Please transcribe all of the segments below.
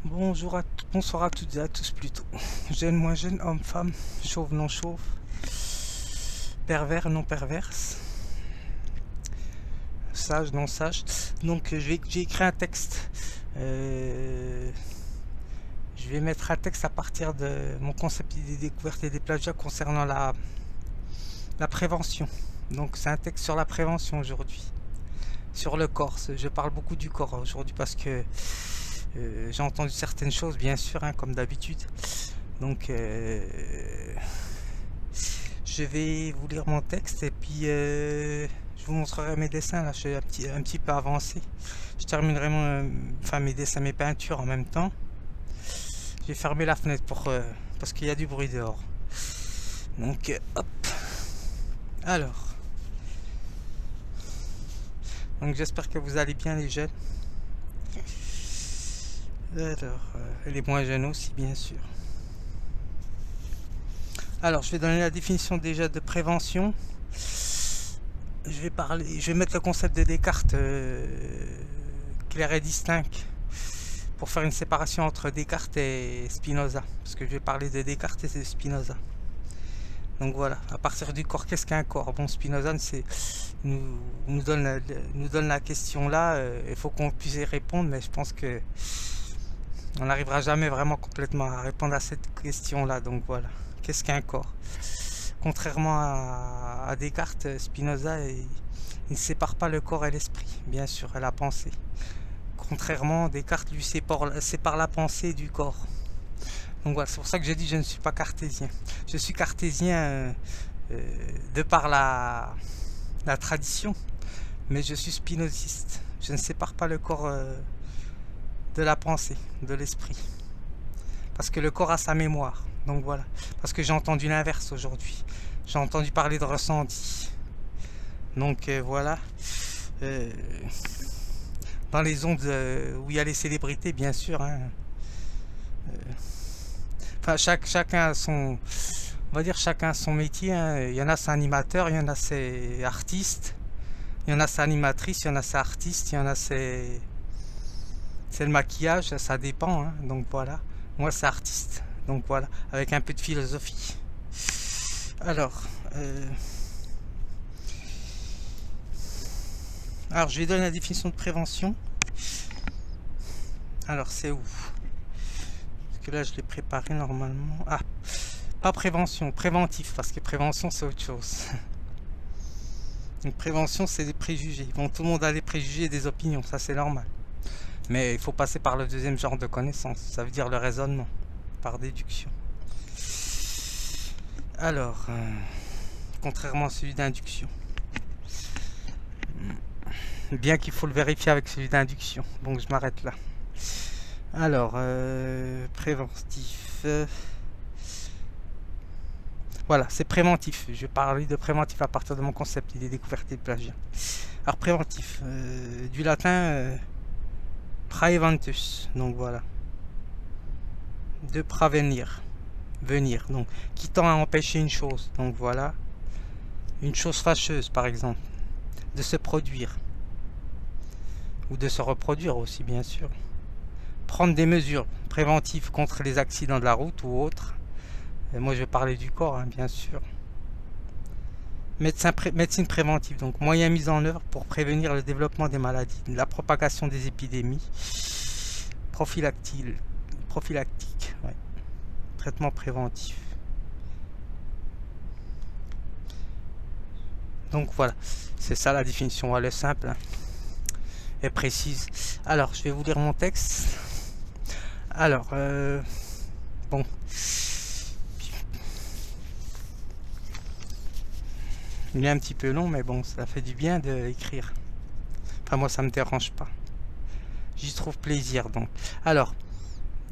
Bonsoir à toutes et à tous plutôt. Jeune, moins jeune, homme, femme, chauve, non chauve, pervers, non perverse, sage, non sage. Donc j'ai écrit un texte. Je vais mettre un texte à partir de mon concept des découvertes et des plagiats concernant la prévention. Donc c'est un texte sur la prévention aujourd'hui. Sur le corps. Je parle beaucoup du corps aujourd'hui parce que j'ai entendu certaines choses, bien sûr, hein, comme d'habitude. Donc, je vais vous lire mon texte et puis je vous montrerai mes dessins. Là, je suis un petit peu avancé. Je terminerai mes dessins, mes peintures en même temps. Je vais fermer la fenêtre parce qu'il y a du bruit dehors. Donc, hop. Alors. Donc, j'espère que vous allez bien, les jeunes. Alors, les moins jeunes aussi, bien sûr. Alors, je vais donner la définition déjà de prévention. Je vais mettre le concept de Descartes clair et distinct pour faire une séparation entre Descartes et Spinoza, parce que je vais parler de Descartes et de Spinoza. Donc voilà, à partir du corps, qu'est-ce qu'un corps? Bon, Spinoza nous donne la question là, il faut qu'on puisse y répondre, mais je pense que on n'arrivera jamais vraiment complètement à répondre à cette question-là. Donc voilà, qu'est-ce qu'un corps? Contrairement à Descartes, Spinoza, il ne sépare pas le corps et l'esprit, bien sûr, et la pensée. Contrairement, Descartes lui sépare la pensée du corps. Donc voilà, c'est pour ça que j'ai dit que je ne suis pas cartésien. Je suis cartésien de par la tradition, mais je suis spinoziste. Je ne sépare pas le corps de la pensée, de l'esprit. Parce que le corps a sa mémoire. Donc voilà. Parce que j'ai entendu l'inverse aujourd'hui. J'ai entendu parler de ressenti. Donc voilà. Dans les ondes où il y a les célébrités, bien sûr. Hein. Enfin, chacun a son... On va dire chacun a son métier. Hein. Il y en a c'est animateur, il y en a c'est artiste. Il y en a c'est animatrice, il y en a c'est artiste, il y en a c'est le maquillage, ça dépend. Hein. Donc voilà. Moi c'est artiste. Donc voilà, avec un peu de philosophie. Alors, je vais donner la définition de prévention. Alors, c'est où? Parce que là, je l'ai préparé normalement. Ah, pas prévention, préventif, parce que prévention, c'est autre chose. Donc, prévention, c'est des préjugés. Bon, tout le monde a des préjugés et des opinions, ça c'est normal. Mais il faut passer par le deuxième genre de connaissance, ça veut dire le raisonnement, par déduction. Alors, contrairement à celui d'induction. Bien qu'il faut le vérifier avec celui d'induction. Donc je m'arrête là. Alors, préventif. Voilà, c'est préventif. Je vais parler de préventif à partir de mon concept des découvertes et de plagiat. Alors, préventif, du latin praeventus. Donc voilà. De pravenir. Venir. Donc, qui tend à empêcher une chose. Donc voilà. Une chose fâcheuse, par exemple. De se produire. Ou de se reproduire aussi, bien sûr. Prendre des mesures préventives contre les accidents de la route ou autres. Et moi, je vais parler du corps, hein, bien sûr. Médecine préventive, donc moyens mis en œuvre pour prévenir le développement des maladies, la propagation des épidémies. Prophylactique, ouais. Traitement préventif. Donc voilà, c'est ça la définition, elle est simple hein, et précise. Alors, je vais vous lire mon texte. Alors, bon. Il est un petit peu long, mais bon, ça fait du bien d'écrire. Enfin, moi, ça me dérange pas. J'y trouve plaisir, donc. Alors,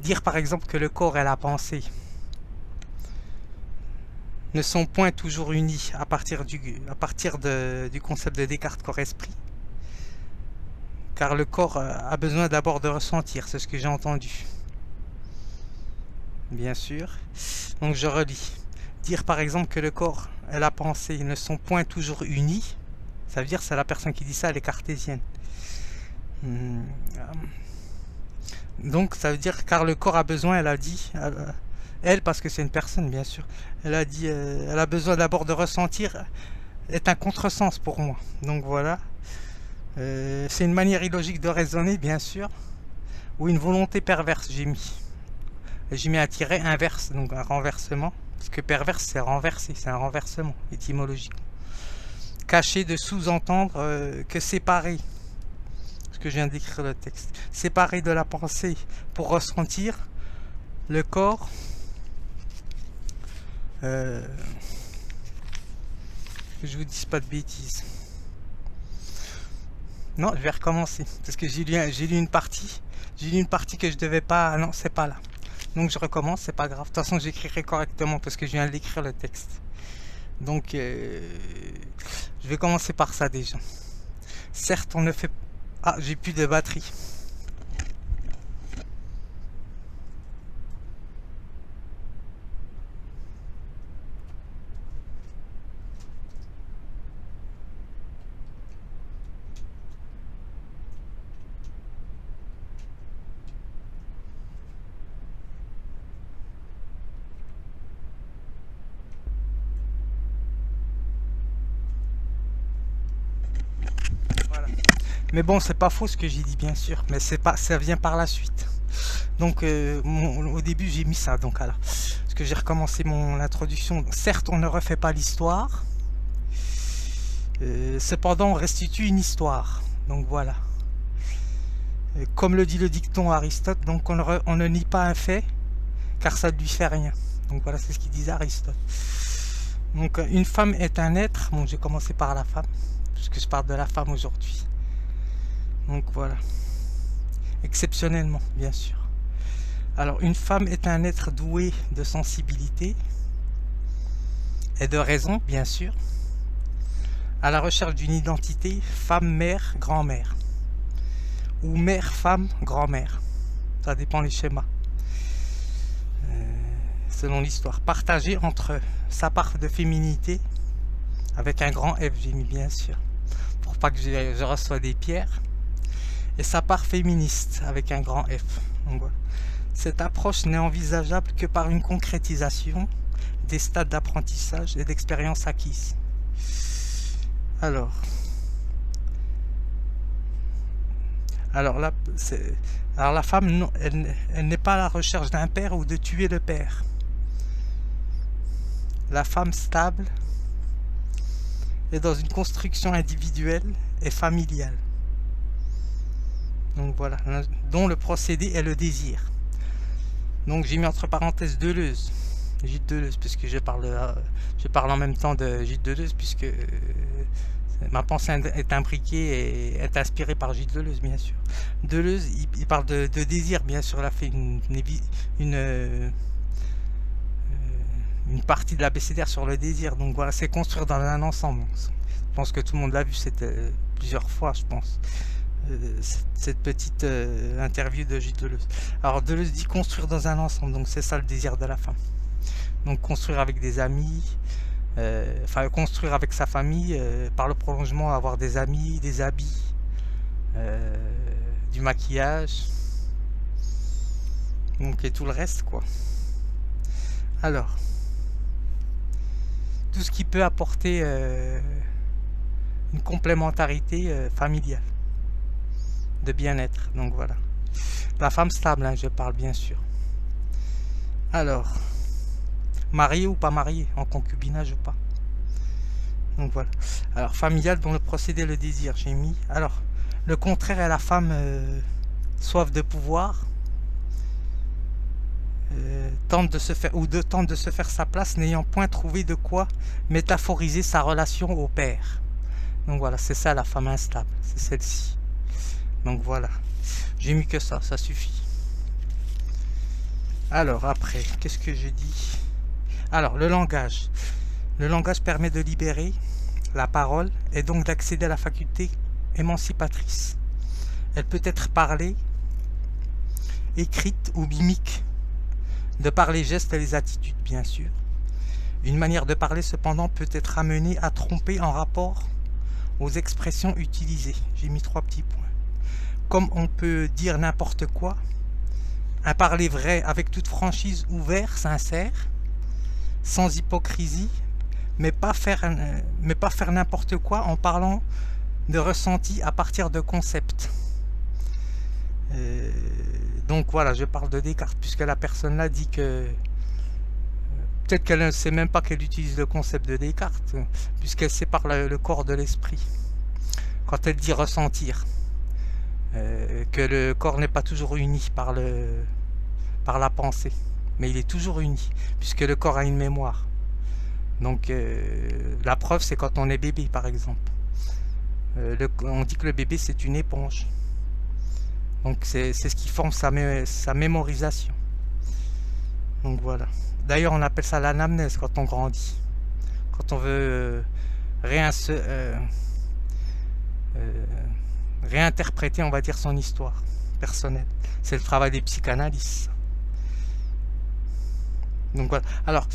dire par exemple que le corps et la pensée ne sont point toujours unis à partir du concept de Descartes corps-esprit. Car le corps a besoin d'abord de ressentir, c'est ce que j'ai entendu. Bien sûr. Donc je relis. Dire par exemple que le corps et la pensée ne sont point toujours unis, ça veut dire que c'est la personne qui dit ça, elle est cartésienne. Donc ça veut dire car le corps a besoin, elle a dit, elle parce que c'est une personne bien sûr, elle a dit, elle a besoin d'abord de ressentir, est un contresens pour moi. Donc voilà, c'est une manière illogique de raisonner bien sûr, ou une volonté perverse j'ai mis un tiret inverse, donc un renversement, parce que perverse c'est renverser, c'est un renversement étymologique. Caché de sous-entendre que séparer, ce que je viens d'écrire le texte, séparer de la pensée pour ressentir le corps, que je vous dise pas de bêtises. Non, je vais recommencer, parce que j'ai lu une partie que je devais pas, ah non c'est pas là. Donc je recommence, c'est pas grave, de toute façon j'écrirai correctement parce que je viens d'écrire le texte. Donc je vais commencer par ça déjà. Certes on ne fait... Ah, j'ai plus de batterie. Voilà. Mais bon, c'est pas faux ce que j'ai dit bien sûr, mais c'est pas, ça vient par la suite. Donc au début j'ai mis ça, donc alors, parce que j'ai recommencé mon introduction. Certes, on ne refait pas l'histoire, cependant on restitue une histoire. Donc voilà. Comme le dit le dicton Aristote, donc on ne nie pas un fait, car ça ne lui fait rien. Donc voilà, c'est ce qu'il disait Aristote. Donc une femme est un être. Bon, j'ai commencé par la femme, puisque je parle de la femme aujourd'hui. Donc voilà. Exceptionnellement, bien sûr. Alors, une femme est un être doué de sensibilité et de raison, bien sûr, à la recherche d'une identité femme, mère, grand-mère, ou mère, femme, grand-mère. Ça dépend les schémas, selon l'histoire. Partagée entre sa part de féminité, avec un grand F, j'ai mis bien sûr, pour pas que je reçoive des pierres, et sa part féministe, avec un grand F. Donc voilà. Cette approche n'est envisageable que par une concrétisation des stades d'apprentissage et d'expérience acquises. Alors la femme, non, elle n'est pas à la recherche d'un père ou de tuer le père. La femme stable est dans une construction individuelle et familiale. Donc voilà, dont le procédé est le désir. Donc j'ai mis entre parenthèses Deleuze, Gilles Deleuze, puisque je parle en même temps de Gilles Deleuze, puisque ma pensée est imbriquée et est inspirée par Gilles Deleuze, bien sûr. Deleuze, il parle de désir, bien sûr, il a fait une partie de l'abécédaire sur le désir. Donc voilà, c'est construire dans un ensemble. Je pense que tout le monde l'a vu plusieurs fois, je pense. Cette petite interview de Gilles Deleuze. Alors Deleuze dit construire dans un ensemble, donc c'est ça le désir de la femme. Donc construire avec des amis, enfin construire avec sa famille, par le prolongement avoir des amis, des habits, du maquillage, donc et tout le reste quoi. Alors tout ce qui peut apporter une complémentarité familiale, de bien-être. Donc voilà, la femme stable, hein, je parle bien sûr. Alors, mariée ou pas mariée, en concubinage ou pas. Donc voilà. Alors, familiale dont le procédé le désir, j'ai mis. Alors, le contraire est la femme soif de pouvoir, tente de se faire sa place, n'ayant point trouvé de quoi métaphoriser sa relation au père. Donc voilà, c'est ça la femme instable, c'est celle-ci. Donc voilà, j'ai mis que ça suffit. Alors après, qu'est-ce que je dis? Alors le langage. Le langage permet de libérer la parole et donc d'accéder à la faculté émancipatrice. Elle peut être parlée, écrite ou mimique, de par les gestes et les attitudes bien sûr. Une manière de parler cependant peut être amenée à tromper en rapport aux expressions utilisées. J'ai mis 3 petits points. Comme on peut dire n'importe quoi, un parler vrai avec toute franchise, ouvert, sincère, sans hypocrisie, mais pas faire n'importe quoi en parlant de ressenti à partir de concepts. Euh, donc voilà, je parle de Descartes, puisque la personne là dit que peut-être qu'elle ne sait même pas qu'elle utilise le concept de Descartes, puisqu'elle sépare le corps de l'esprit. Quand elle dit ressentir, que le corps n'est pas toujours uni par la pensée, mais il est toujours uni, puisque le corps a une mémoire. Donc la preuve, c'est quand on est bébé, par exemple. On dit que le bébé, c'est une éponge. Donc c'est ce qui forme sa mémorisation. Donc voilà. D'ailleurs, on appelle ça l'anamnèse quand on grandit. Quand on veut réinterpréter, on va dire, son histoire personnelle. C'est le travail des psychanalystes. Donc voilà. Alors,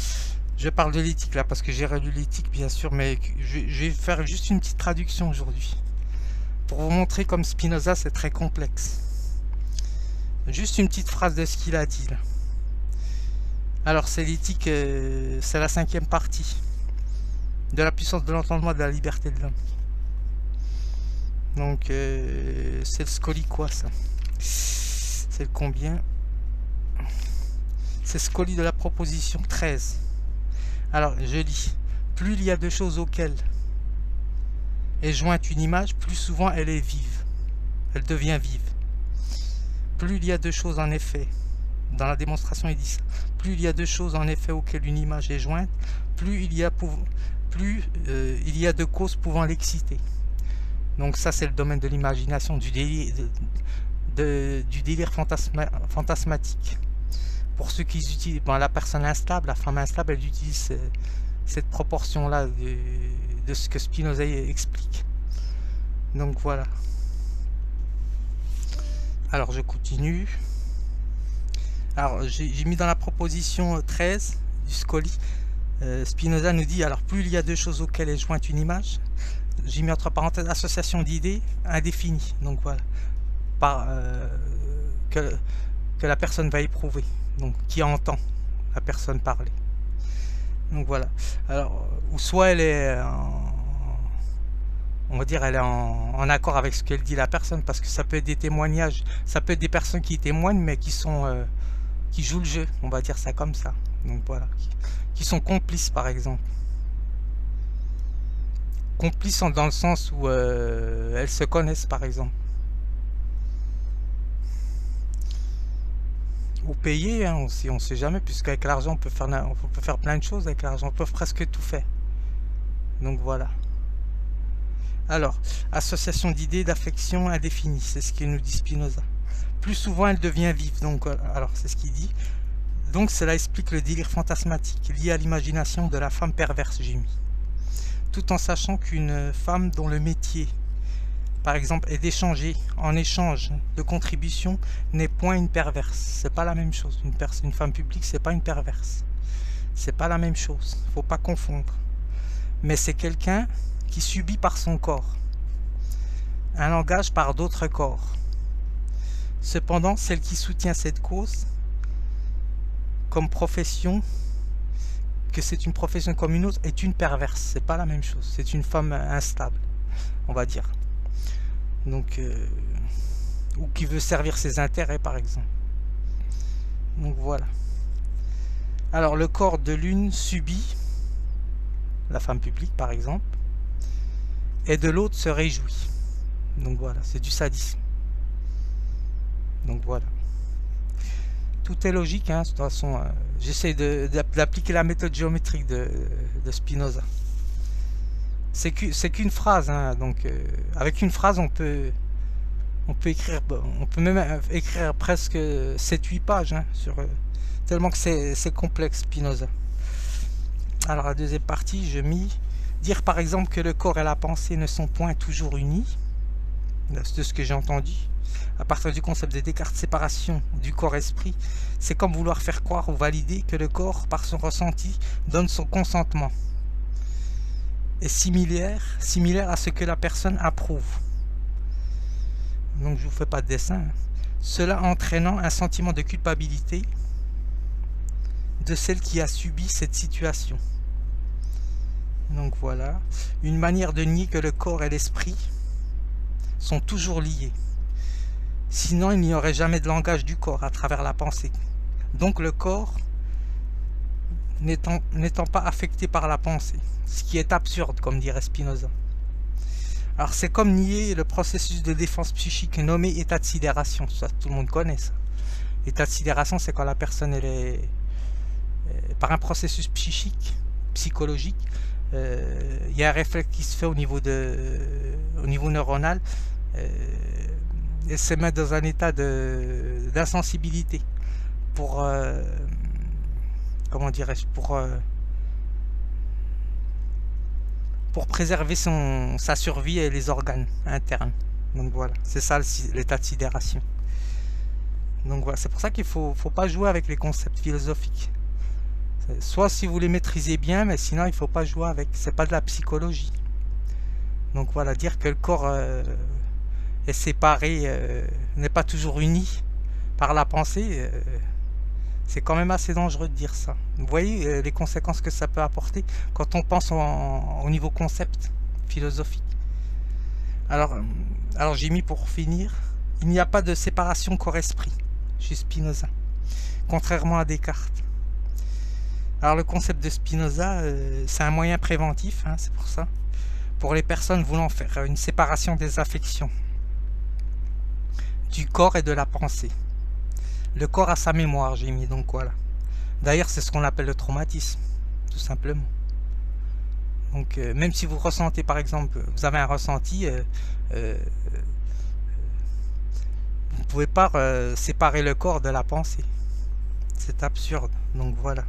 je parle de l'éthique là parce que j'ai relu l'éthique, bien sûr, mais je vais faire juste une petite traduction aujourd'hui pour vous montrer comme Spinoza c'est très complexe. Juste une petite phrase de ce qu'il a dit là. Alors, c'est l'éthique, c'est la 5e partie de la puissance de l'entendement et de la liberté de l'homme. Donc, c'est le Scoli quoi ça? C'est le combien? C'est Scoli de la proposition 13. Alors, je lis. Plus il y a de choses auxquelles est jointe une image, plus souvent elle est vive. Elle devient vive. Plus il y a de choses en effet, dans la démonstration il dit ça, plus il y a de choses en effet auxquelles une image est jointe, plus il y a de causes pouvant l'exciter. Donc ça c'est le domaine de l'imagination, du délire, du délire fantasmatique. Pour ceux qui utilisent, la personne instable, la femme instable, elle utilise cette proportion-là de ce que Spinoza explique. Donc voilà. Alors je continue. Alors j'ai mis dans la proposition 13 du Scoli, Spinoza nous dit, alors plus il y a de choses auxquelles est jointe une image, j'ai mis entre parenthèses association d'idées indéfinies, donc voilà, que la personne va éprouver, donc qui entend la personne parler. Donc voilà. Alors, ou soit elle est on va dire elle est en accord avec ce qu'elle dit la personne, parce que ça peut être des témoignages, ça peut être des personnes qui témoignent mais qui sont qui jouent le jeu, on va dire ça comme ça. Donc voilà, qui sont complices par exemple. Complices dans le sens où elles se connaissent par exemple. Ou payer, hein, aussi, on sait jamais, puisqu'avec l'argent on peut faire plein de choses avec l'argent, on peut presque tout faire. Donc voilà. Alors, association d'idées, d'affection indéfinie, c'est ce qu'il nous dit Spinoza. Plus souvent elle devient vive, donc alors c'est ce qu'il dit. Donc cela explique le délire fantasmatique lié à l'imagination de la femme perverse, j'ai mis. Tout en sachant qu'une femme dont le métier, par exemple, est d'échanger en échange de contributions, n'est point une perverse. C'est pas la même chose. Une femme publique, c'est pas une perverse. C'est pas la même chose. Faut pas confondre. Mais c'est quelqu'un qui subit par son corps un langage par d'autres corps. Cependant, celle qui soutient cette cause comme profession, que c'est une profession comme une autre, est une perverse. C'est pas la même chose. C'est une femme instable, on va dire. Donc, ou qui veut servir ses intérêts, par exemple. Donc voilà. Alors, le corps de l'une subit, la femme publique, par exemple, et de l'autre se réjouit. Donc voilà, c'est du sadisme. Donc voilà. Tout est logique, hein, de toute façon. J'essaie d'appliquer la méthode géométrique de Spinoza. C'est qu'une phrase, hein, donc avec une phrase on peut même écrire presque 7-8 pages, hein, tellement que c'est complexe Spinoza. Alors la deuxième partie, je mis dire par exemple que le corps et la pensée ne sont point toujours unis, de ce que j'ai entendu. À partir du concept de Descartes, séparation du corps-esprit, c'est comme vouloir faire croire ou valider que le corps, par son ressenti, donne son consentement. Est similaire à ce que la personne approuve. Donc je vous fais pas de dessin. cela entraînant un sentiment de culpabilité de celle qui a subi cette situation. Donc voilà, une manière de nier que le corps et l'esprit sont toujours liés. Sinon, il n'y aurait jamais de langage du corps à travers la pensée. Donc le corps n'étant pas affecté par la pensée, ce qui est absurde, comme dirait Spinoza. Alors c'est comme nier le processus de défense psychique nommé état de sidération. Ça, tout le monde connaît ça. L'état de sidération, c'est quand la personne elle est par un processus psychologique, il y a un réflexe qui se fait au niveau neuronal, elle se met dans un état d'insensibilité pour comment dirais-je, pour préserver sa survie et les organes internes. Donc voilà, c'est ça l'état de sidération. Donc voilà, c'est pour ça qu'il faut pas jouer avec les concepts philosophiques. Soit si vous les maîtrisez bien, mais sinon il faut pas jouer avec. C'est pas de la psychologie. Donc voilà, dire que le corps est séparé, n'est pas toujours uni par la pensée, c'est quand même assez dangereux de dire ça. Vous voyez les conséquences que ça peut apporter quand on pense au niveau concept philosophique. Alors j'ai mis pour finir, il n'y a pas de séparation corps-esprit chez Spinoza, contrairement à Descartes. Alors le concept de Spinoza, c'est un moyen préventif, hein, c'est pour ça, pour les personnes voulant faire une séparation des affections, du corps et de la pensée. Le corps a sa mémoire, j'ai mis, donc voilà. D'ailleurs, c'est ce qu'on appelle le traumatisme, tout simplement. Donc même si vous ressentez, par exemple, vous avez un ressenti, vous ne pouvez pas séparer le corps de la pensée. C'est absurde, donc voilà.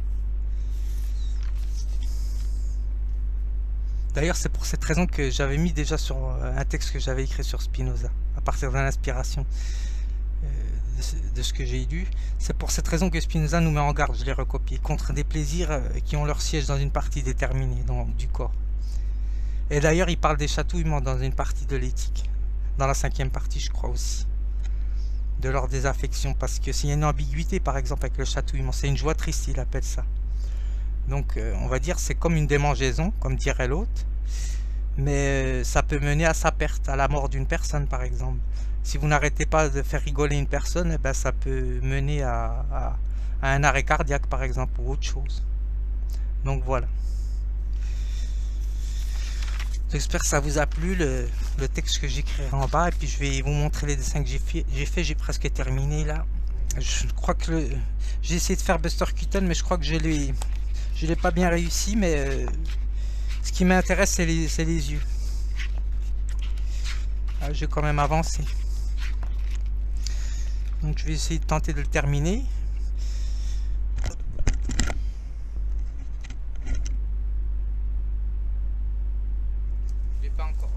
D'ailleurs, c'est pour cette raison que j'avais mis déjà sur un texte que j'avais écrit sur Spinoza, à partir de l'inspiration de ce que j'ai lu. C'est pour cette raison que Spinoza nous met en garde, je l'ai recopié, contre des plaisirs qui ont leur siège dans une partie déterminée du corps. Et d'ailleurs, il parle des chatouillements dans une partie de l'éthique, dans la 5e partie, je crois aussi, de leur désaffection, parce que s'il y a une ambiguïté, par exemple, avec le chatouillement, c'est une joie triste, il appelle ça. Donc on va dire c'est comme une démangeaison, comme dirait l'autre, mais ça peut mener à sa perte, à la mort d'une personne par exemple. Si vous n'arrêtez pas de faire rigoler une personne, eh ben, ça peut mener à un arrêt cardiaque par exemple, ou autre chose. Donc voilà. J'espère que ça vous a plu le texte que j'écrirai en bas, et puis je vais vous montrer les dessins que j'ai presque terminé là. Je crois que j'ai essayé de faire Buster Keaton, mais je crois que je l'ai pas bien réussi, mais ce qui m'intéresse c'est les yeux. Ah, j'ai quand même avancé. Donc je vais essayer de tenter de le terminer. Je l'ai pas encore.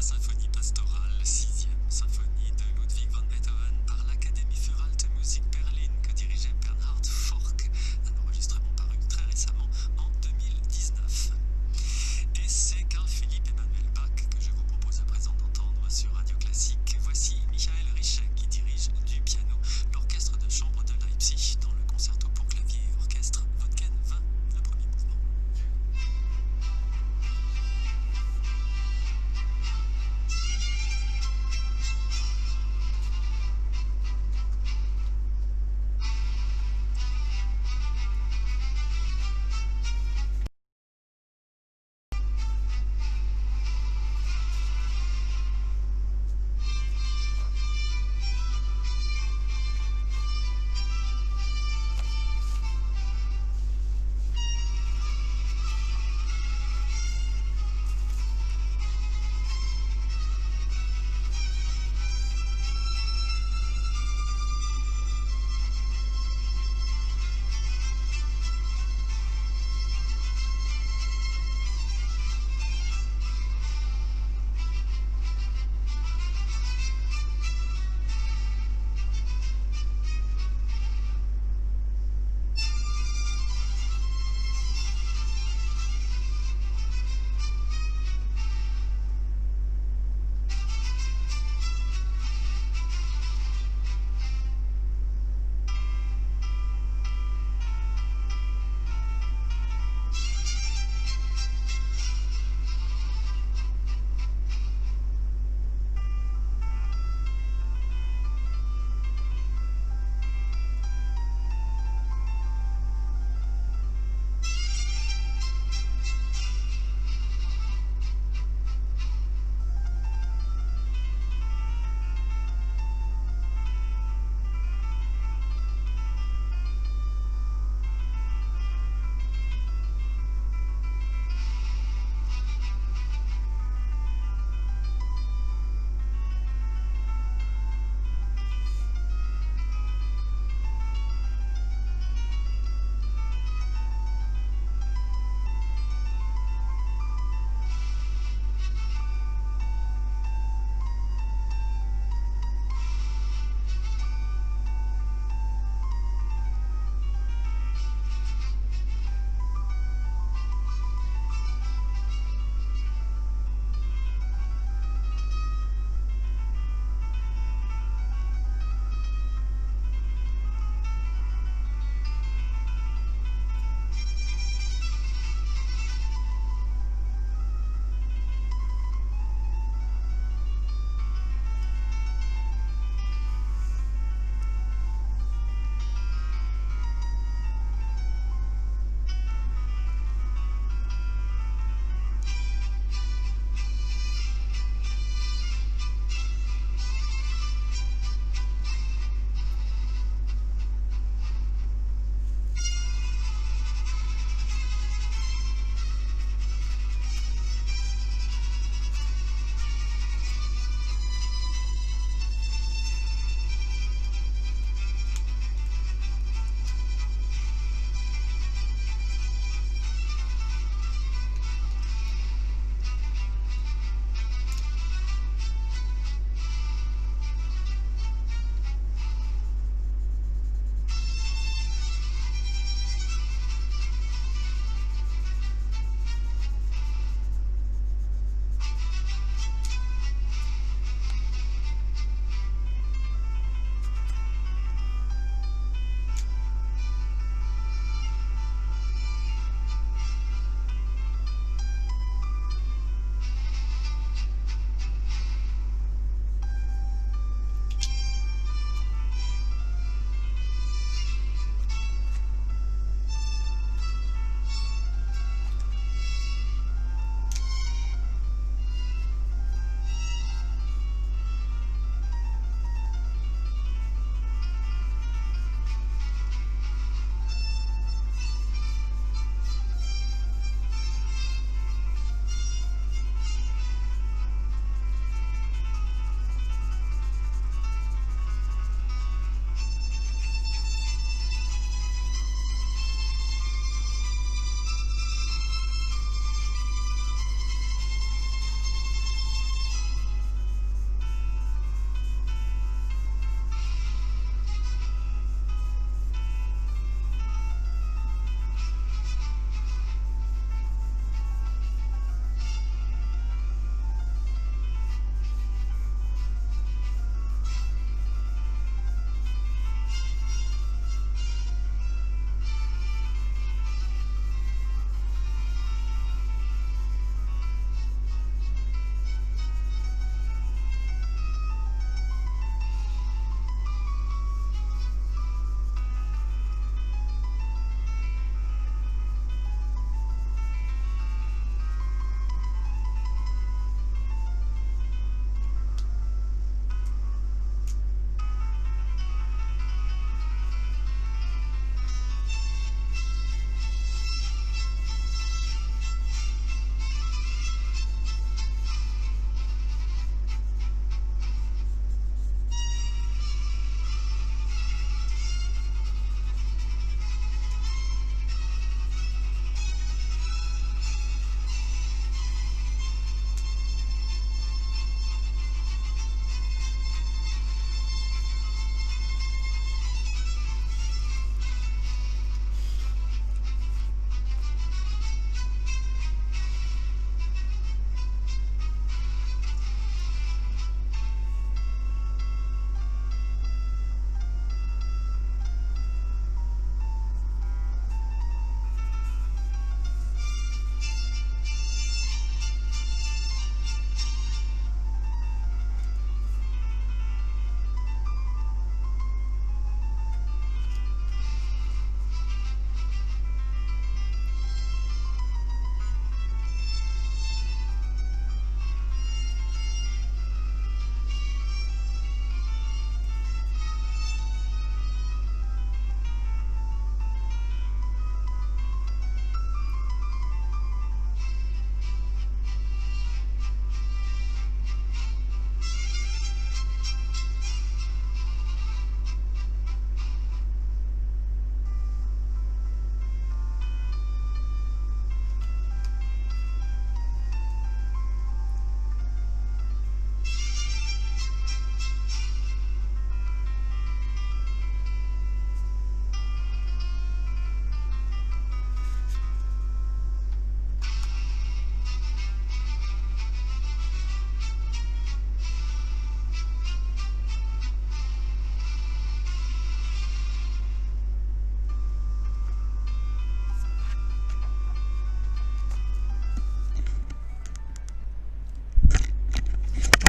symphonie pastorale, 6e symphonie de Ludwig van Beethoven par l'Académie für Alte Musik Berlin que dirigeait Bernhard Forck, un enregistrement paru très récemment en 2019. Et c'est Carl Philipp Emanuel Bach que je vous propose à présent d'entendre sur Radio Classique. Voici Michael Richet qui dirige du piano l'orchestre de chambre de Leipzig dans le concerto pour clavier et orchestre Vodken 20, le premier mouvement.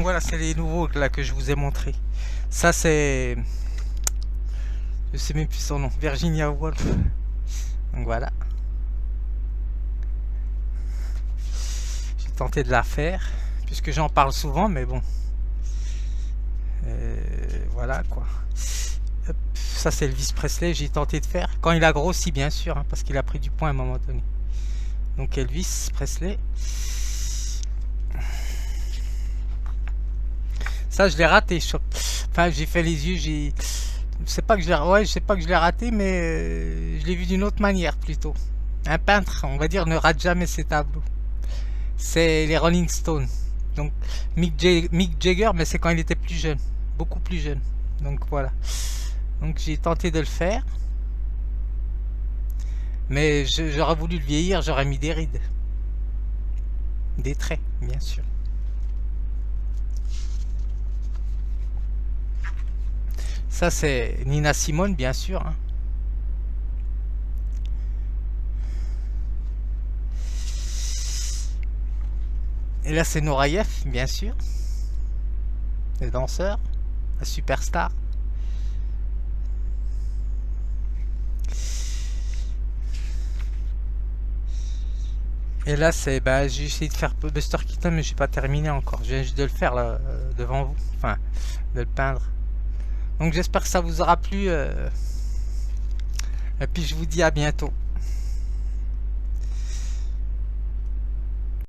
voilà, c'est les nouveaux là que je vous ai montré. Ça c'est, je sais même plus son nom, Virginia Woolf. Donc voilà. J'ai tenté de la faire puisque j'en parle souvent, mais bon. Voilà quoi. Hop, ça c'est Elvis Presley, j'ai tenté de faire quand il a grossi bien sûr, hein, parce qu'il a pris du poids à un moment donné. Donc Elvis Presley. Ça je l'ai raté. Enfin j'ai fait les yeux, j'ai. C'est pas que je l'ai, ouais, je sais pas que je l'ai raté, mais je l'ai vu d'une autre manière plutôt. Un peintre, on va dire, ne rate jamais ses tableaux. C'est les Rolling Stones. Donc Mick Jagger, mais c'est quand il était plus jeune, beaucoup plus jeune. Donc voilà. Donc j'ai tenté de le faire, mais j'aurais voulu le vieillir, j'aurais mis des rides, des traits, bien sûr. Ça c'est Nina Simone, bien sûr. Hein. Et là c'est Noraïef, bien sûr. Le danseur, la superstar. Et là c'est, bah, j'ai essayé de faire Buster Keaton, mais j'ai pas terminé encore. Je viens juste de le faire là, devant vous, enfin de le peindre. Donc j'espère que ça vous aura plu. Et puis je vous dis à bientôt.